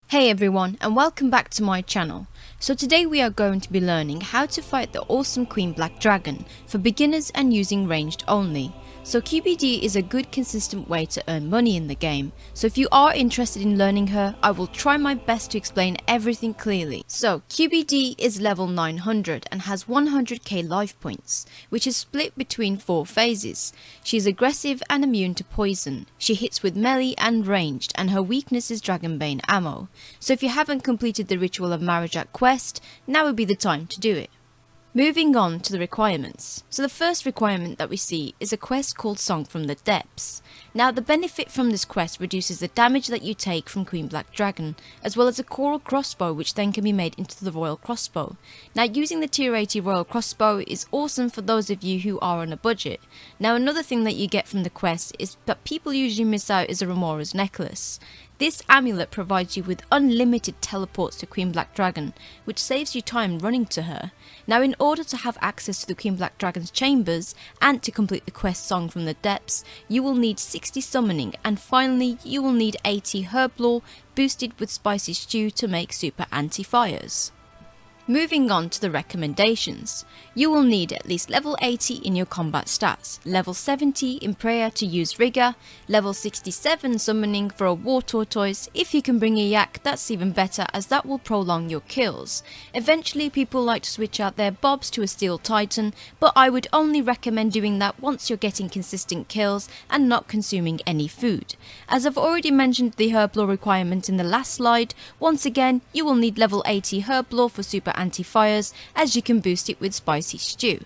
Hey everyone, and welcome back to my channel. So today we are going to be learning how to fight the awesome Queen Black Dragon for beginners and using ranged only. So QBD is a good consistent way to earn money in the game, so if you are interested in learning her, I will try my best to explain everything clearly. So QBD is level 900 and has 100k life points, which is split between 4 phases. She is aggressive and immune to poison. She hits with melee and ranged, and her weakness is Dragonbane ammo. So if you haven't completed the Ritual of Marajak quest, now would be the time to do it. Moving on to the requirements. So the first requirement that we see is a quest called Song from the Depths. Now the benefit from this quest reduces the damage that you take from Queen Black Dragon, as well as a coral crossbow which then can be made into the Royal Crossbow. Now using the tier 80 Royal Crossbow is awesome for those of you who are on a budget. Now another thing that you get from the quest is that people usually miss out is a Remora's necklace. This amulet provides you with unlimited teleports to Queen Black Dragon, which saves you time running to her. Now in order to have access to the Queen Black Dragon's chambers and to complete the quest Song from the Depths, you will need 60 summoning, and finally you will need 80 herb lore boosted with spicy stew to make super anti-fires. Moving on to the recommendations. You will need at least level 80 in your combat stats, level 70 in prayer to use rigor, level 67 summoning for a war tortoise. If you can bring a yak, that's even better as that will prolong your kills. Eventually people like to switch out their bobs to a steel titan, but I would only recommend doing that once you're getting consistent kills and not consuming any food. As I've already mentioned the herb lore requirement in the last slide, once again you will need level 80 herb lore for super anti-fires, as you can boost it with spicy stew.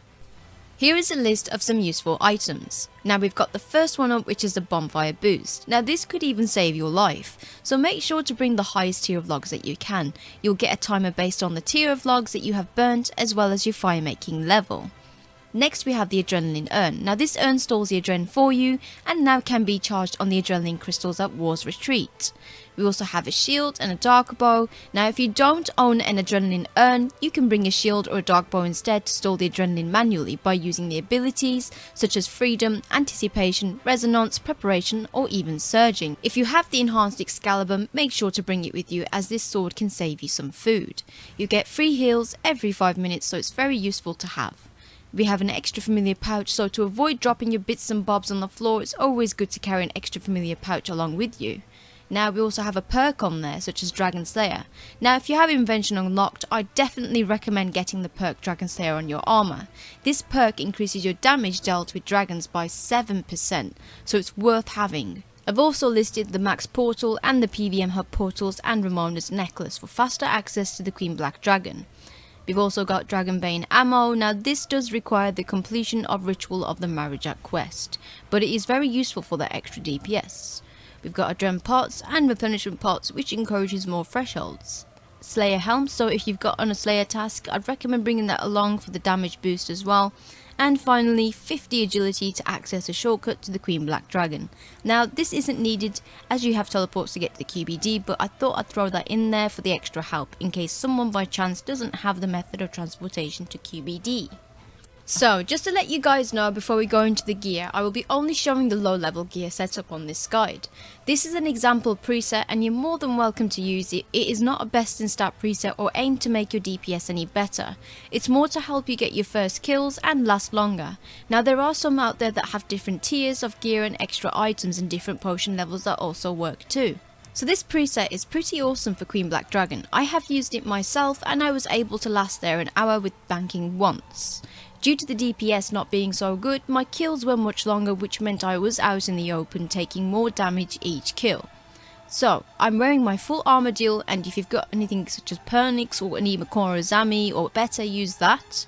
Here is a list of some useful items. Now we've got the first one up, which is the bonfire boost. Now this could even save your life, so make sure to bring the highest tier of logs that you can. You'll get a timer based on the tier of logs that you have burnt as well as your fire making level. Next we have the adrenaline urn. Now this urn stores the adrenaline for you and now can be charged on the adrenaline crystals at War's Retreat. We also have a shield and a dark bow. Now if you don't own an adrenaline urn, you can bring a shield or a dark bow instead to store the adrenaline manually by using the abilities such as freedom, anticipation, resonance, preparation, or even surging. If you have the enhanced Excalibur, make sure to bring it with you as this sword can save you some food. You get free heals every 5 minutes, so it's very useful to have. We have an extra familiar pouch, so to avoid dropping your bits and bobs on the floor, it's always good to carry an extra familiar pouch along with you. Now we also have a perk on there, such as Dragon Slayer. Now if you have Invention unlocked, I definitely recommend getting the perk Dragon Slayer on your armor. This perk increases your damage dealt with dragons by 7%, so it's worth having. I've also listed the Max Portal and the PVM Hub Portals and Ramona's Necklace for faster access to the Queen Black Dragon. We've also got Dragonbane ammo. Now this does require the completion of Ritual of the Marajak quest, but it is very useful for that extra DPS. We've got Adren pots and replenishment pots, which encourages more thresholds. Slayer helm, so if you've got on a Slayer task, I'd recommend bringing that along for the damage boost as well. And finally 50 agility to access a shortcut to the Queen Black Dragon. Now this isn't needed as you have teleports to get to the QBD, but I thought I'd throw that in there for the extra help in case someone by chance doesn't have the method of transportation to QBD. So just to let you guys know before we go into the gear, I will be only showing the low level gear setup on this guide. This is an example preset and you're more than welcome to use it. It is not a best in stat preset or aimed to make your DPS any better. It's more to help you get your first kills and last longer. Now there are some out there that have different tiers of gear and extra items and different potion levels that also work too. So this preset is pretty awesome for Queen Black Dragon. I have used it myself and I was able to last there an hour with banking once. Due to the DPS not being so good, my kills were much longer, which meant I was out in the open taking more damage each kill. So I'm wearing my full armor deal, and if you've got anything such as Pernix or an Imakora Zami or better, use that.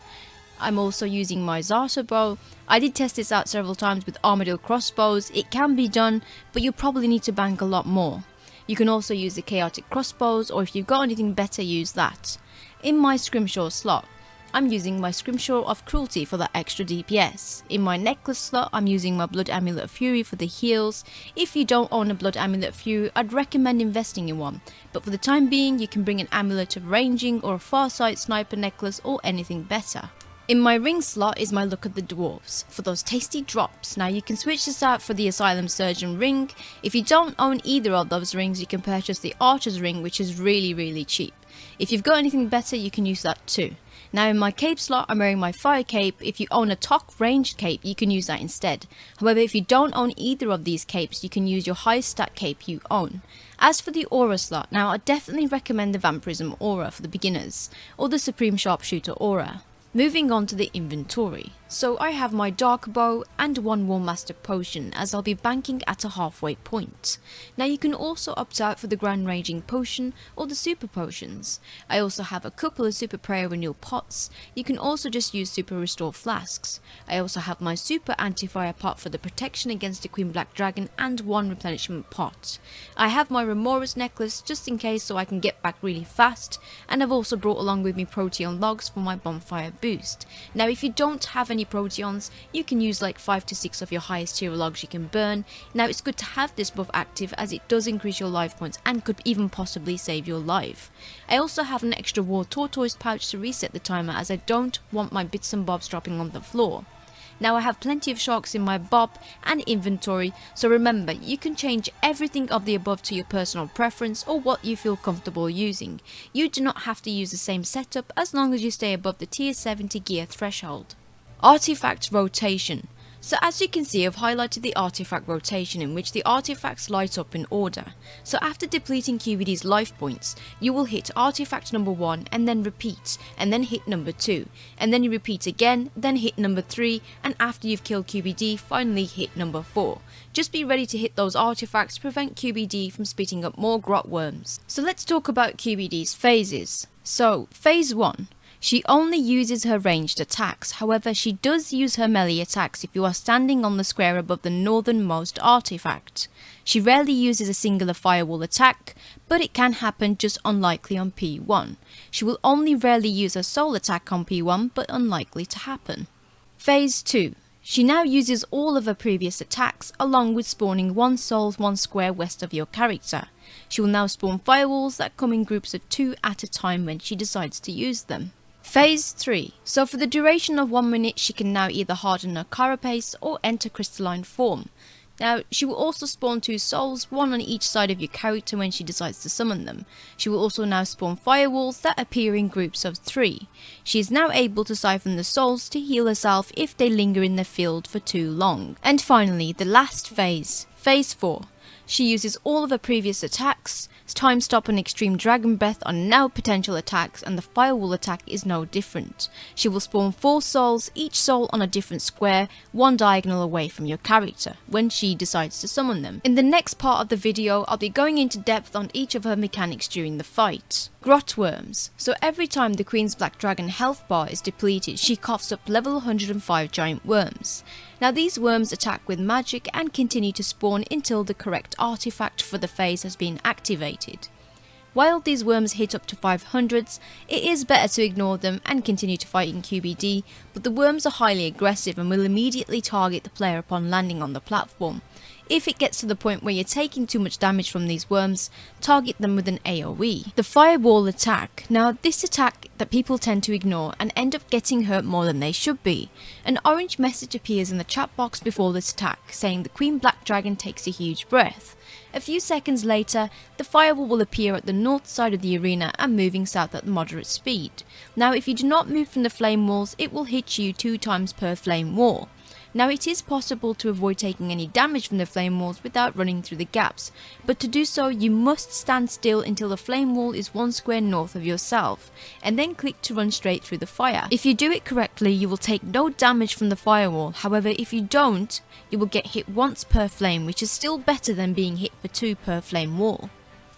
I'm also using my Zata bow. I did test this out several times with Armadillo crossbows. It can be done, but you probably need to bank a lot more. You can also use the chaotic crossbows, or if you've got anything better, use that. In my Scrimshaw slot, I'm using my Scrimshaw of Cruelty for that extra DPS. In my necklace slot, I'm using my Blood Amulet of Fury for the heals. If you don't own a Blood Amulet of Fury, I'd recommend investing in one. But for the time being, you can bring an Amulet of Ranging or a Farsight Sniper necklace or anything better. In my ring slot is my Luck of the Dwarves, for those tasty drops. Now you can switch this out for the Asylum Surgeon ring. If you don't own either of those rings, you can purchase the Archer's ring, which is really cheap. If you've got anything better, you can use that too. Now in my cape slot, I'm wearing my fire cape. If you own a TOC ranged cape, you can use that instead. However, if you don't own either of these capes, you can use your highest stat cape you own. As for the aura slot, now I definitely recommend the Vampirism aura for the beginners, or the Supreme Sharpshooter aura. Moving on to the inventory. So I have my Dark Bow and one War Master potion, as I'll be banking at a halfway point. Now you can also opt out for the Grand Raging potion or the super potions. I also have a couple of super prayer renewal pots. You can also just use super restore flasks. I also have my super anti-fire pot for the protection against the Queen Black Dragon and one replenishment pot. I have my Remora's necklace just in case so I can get back really fast, and I've also brought along with me Proteon logs for my bonfire boost. Now if you don't have any Proteons, you can use like 5 to 6 of your highest tier logs you can burn. Now it's good to have this buff active as it does increase your life points and could even possibly save your life. I also have an extra War Tortoise pouch to reset the timer, as I don't want my bits and bobs dropping on the floor. Now I have plenty of sharks in my bob and inventory, so remember, you can change everything of the above to your personal preference or what you feel comfortable using. You do not have to use the same setup as long as you stay above the tier 70 gear threshold. Artifact rotation. So as you can see, I've highlighted the artifact rotation, in which the artifacts light up in order. So after depleting QBD's life points, you will hit artifact number 1 and then repeat, and then hit number 2, and then you repeat again, then hit number 3, and after you've killed QBD, finally hit number 4. Just be ready to hit those artifacts to prevent QBD from spitting up more grot worms. So let's talk about QBD's phases. So phase 1. She only uses her ranged attacks, however she does use her melee attacks if you are standing on the square above the northernmost artifact. She rarely uses a singular firewall attack, but it can happen, just unlikely on P1. She will only rarely use her soul attack on P1, but unlikely to happen. Phase 2. She now uses all of her previous attacks, along with spawning 1 soul 1 square west of your character. She will now spawn firewalls that come in groups of 2 at a time when she decides to use them. Phase 3. So for the duration of 1 minute, she can now either harden her carapace or enter crystalline form. Now, she will also spawn 2 souls, 1 on each side of your character when she decides to summon them. She will also now spawn firewalls that appear in groups of 3. She is now able to siphon the souls to heal herself if they linger in the field for too long. And finally, the last phase, Phase 4. She uses all of her previous attacks. Time Stop and Extreme Dragon Breath are now potential attacks, and the Firewall attack is no different. She will spawn 4 souls, each soul on a different square, 1 diagonal away from your character, when she decides to summon them. In the next part of the video, I'll be going into depth on each of her mechanics during the fight. Grot Worms. So every time the Queen's Black Dragon health bar is depleted, she coughs up level 105 giant worms. Now these worms attack with magic and continue to spawn until the correct artifact for the phase has been activated. While these worms hit up to 500s, it is better to ignore them and continue to fight in QBD, but the worms are highly aggressive and will immediately target the player upon landing on the platform. If it gets to the point where you're taking too much damage from these worms, target them with an AoE. The Firewall attack. Now this attack that people tend to ignore and end up getting hurt more than they should be. An orange message appears in the chat box before this attack, saying the Queen Black Dragon takes a huge breath. A few seconds later, the Firewall will appear at the north side of the arena and moving south at moderate speed. Now if you do not move from the flame walls, it will hit you 2 times per flame wall. Now it is possible to avoid taking any damage from the flame walls without running through the gaps, but to do so you must stand still until the flame wall is 1 square north of yourself, and then click to run straight through the fire. If you do it correctly, you will take no damage from the firewall. However, if you don't, you will get hit once per flame, which is still better than being hit for 2 per flame wall.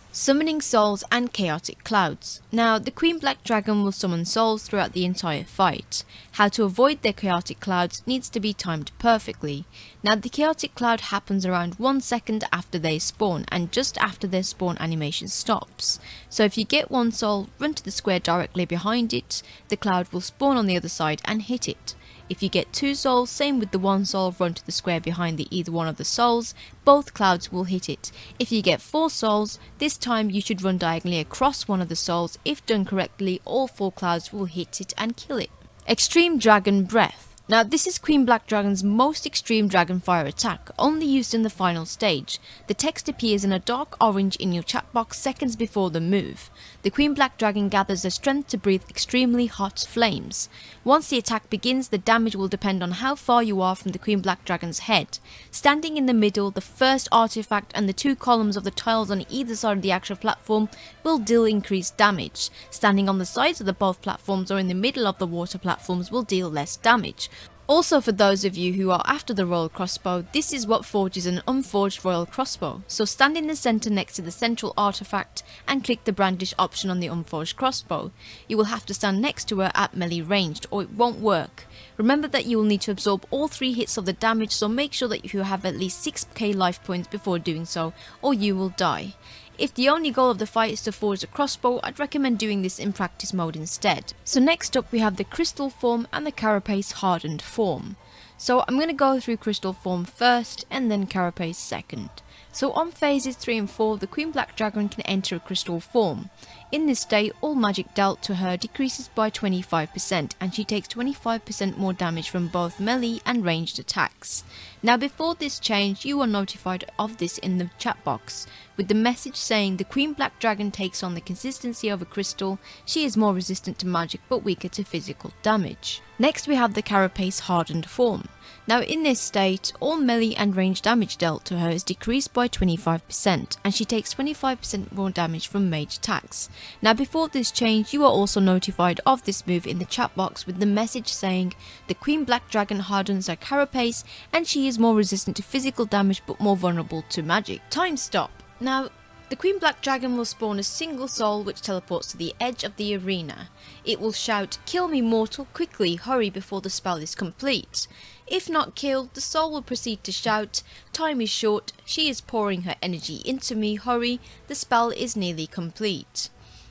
Summoning souls and chaotic clouds. Now the Queen Black Dragon will summon souls throughout the entire fight. How to avoid their chaotic clouds needs to be timed perfectly. Now the chaotic cloud happens around 1 second after they spawn and just after their spawn animation stops. So if you get 1 soul, run to the square directly behind it, the cloud will spawn on the other side and hit it. If you get 2 souls, same with the 1 soul, run to the square behind either one of the souls, both clouds will hit it. If you get 4 souls, this time you should run diagonally across one of the souls. If done correctly, all 4 clouds will hit it and kill it. Extreme Dragon Breath. Now this is Queen Black Dragon's most extreme dragon fire attack, only used in the final stage. The text appears in a dark orange in your chat box seconds before the move. The Queen Black Dragon gathers the strength to breathe extremely hot flames. Once the attack begins, the damage will depend on how far you are from the Queen Black Dragon's head. Standing in the middle, the first artifact and the two columns of the tiles on either side of the actual platform will deal increased damage. Standing on the sides of the both platforms or in the middle of the water platforms will deal less damage. Also, for those of you who are after the royal crossbow, this is what forges an unforged royal crossbow. So stand in the center next to the central artifact and click the brandish option on the unforged crossbow. You will have to stand next to her at melee ranged or it won't work. Remember that you will need to absorb all 3 hits of the damage, so make sure that you have at least 6k life points before doing so or you will die. If the only goal of the fight is to forge a crossbow, I'd recommend doing this in practice mode instead. So next up we have the crystal form and the carapace hardened form. So I'm going to go through crystal form first and then carapace second. So on phases 3 and 4, the Queen Black Dragon can enter a crystal form. In this state, all magic dealt to her decreases by 25% and she takes 25% more damage from both melee and ranged attacks. Now before this change, you are notified of this in the chat box, with the message saying the Queen Black Dragon takes on the consistency of a crystal, she is more resistant to magic but weaker to physical damage. Next we have the carapace hardened form. Now in this state, all melee and ranged damage dealt to her is decreased by 25% and she takes 25% more damage from mage attacks. Now before this change, you are also notified of this move in the chat box with the message saying the Queen Black Dragon hardens her carapace and she is more resistant to physical damage but more vulnerable to magic. Time stop. Now the Queen Black Dragon will spawn a single soul which teleports to the edge of the arena. It will shout, "Kill me mortal, quickly, hurry before the spell is complete." If not killed, the soul will proceed to shout, "Time is short, she is pouring her energy into me, hurry, the spell is nearly complete."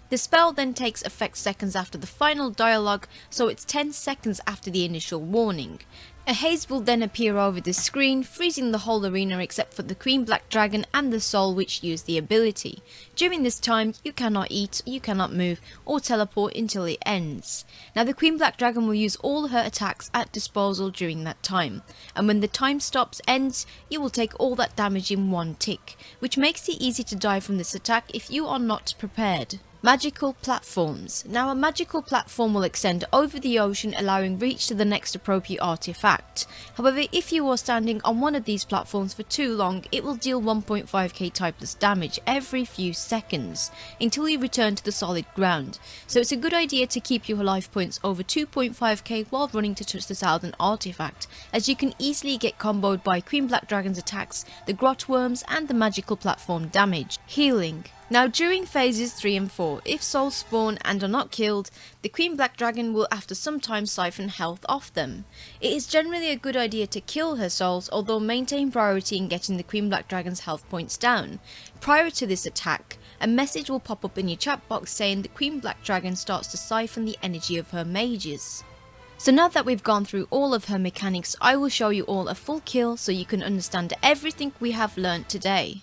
The spell then takes effect seconds after the final dialogue, so it's 10 seconds after the initial warning. A haze will then appear over the screen, freezing the whole arena except for the Queen Black Dragon and the soul which use the ability. During this time, you cannot eat, you cannot move, or teleport until it ends. Now the Queen Black Dragon will use all her attacks at disposal during that time, and when the time stops ends, you will take all that damage in one tick, which makes it easy to die from this attack if you are not prepared. Magical platforms. Now a magical platform will extend over the ocean, allowing reach to the next appropriate artifact. However, if you are standing on one of these platforms for too long, it will deal 1.5k typeless damage every few seconds until you return to the solid ground. So it's a good idea to keep your life points over 2.5k while running to touch the southern artifact, as you can easily get comboed by Queen Black Dragon's attacks, the grot worms and the magical platform damage. Healing. Now during phases 3 and 4, if souls spawn and are not killed, the Queen Black Dragon will after some time siphon health off them. It is generally a good idea to kill her souls, although maintain priority in getting the Queen Black Dragon's health points down. Prior to this attack, a message will pop up in your chat box saying the Queen Black Dragon starts to siphon the energy of her mages. So now that we've gone through all of her mechanics, I will show you all a full kill so you can understand everything we have learnt today.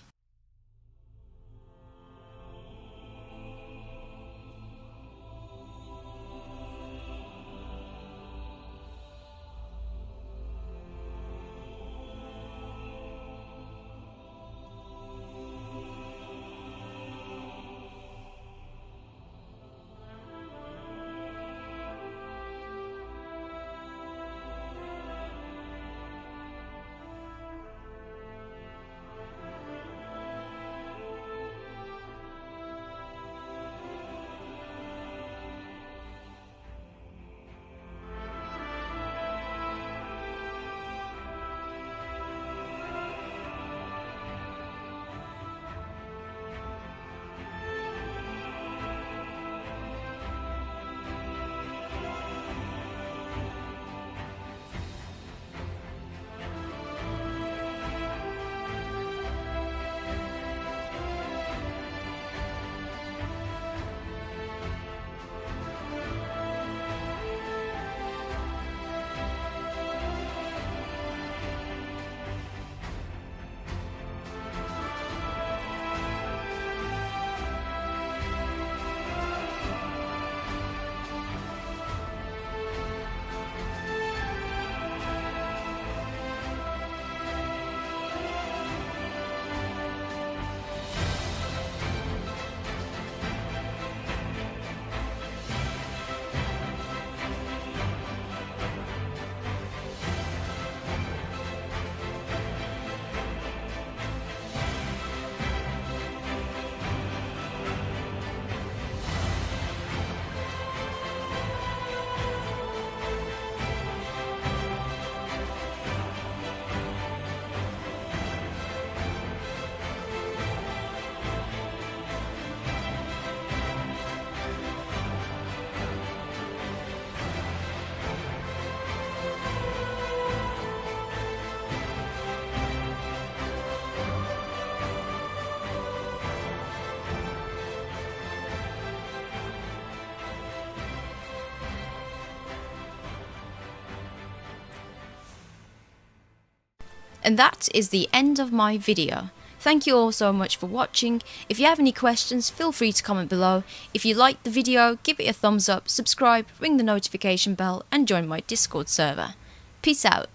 And that is the end of my video. Thank you all so much for watching. If you have any questions, feel free to comment below. If you liked the video, give it a thumbs up, subscribe, ring the notification bell and join my Discord server. Peace out.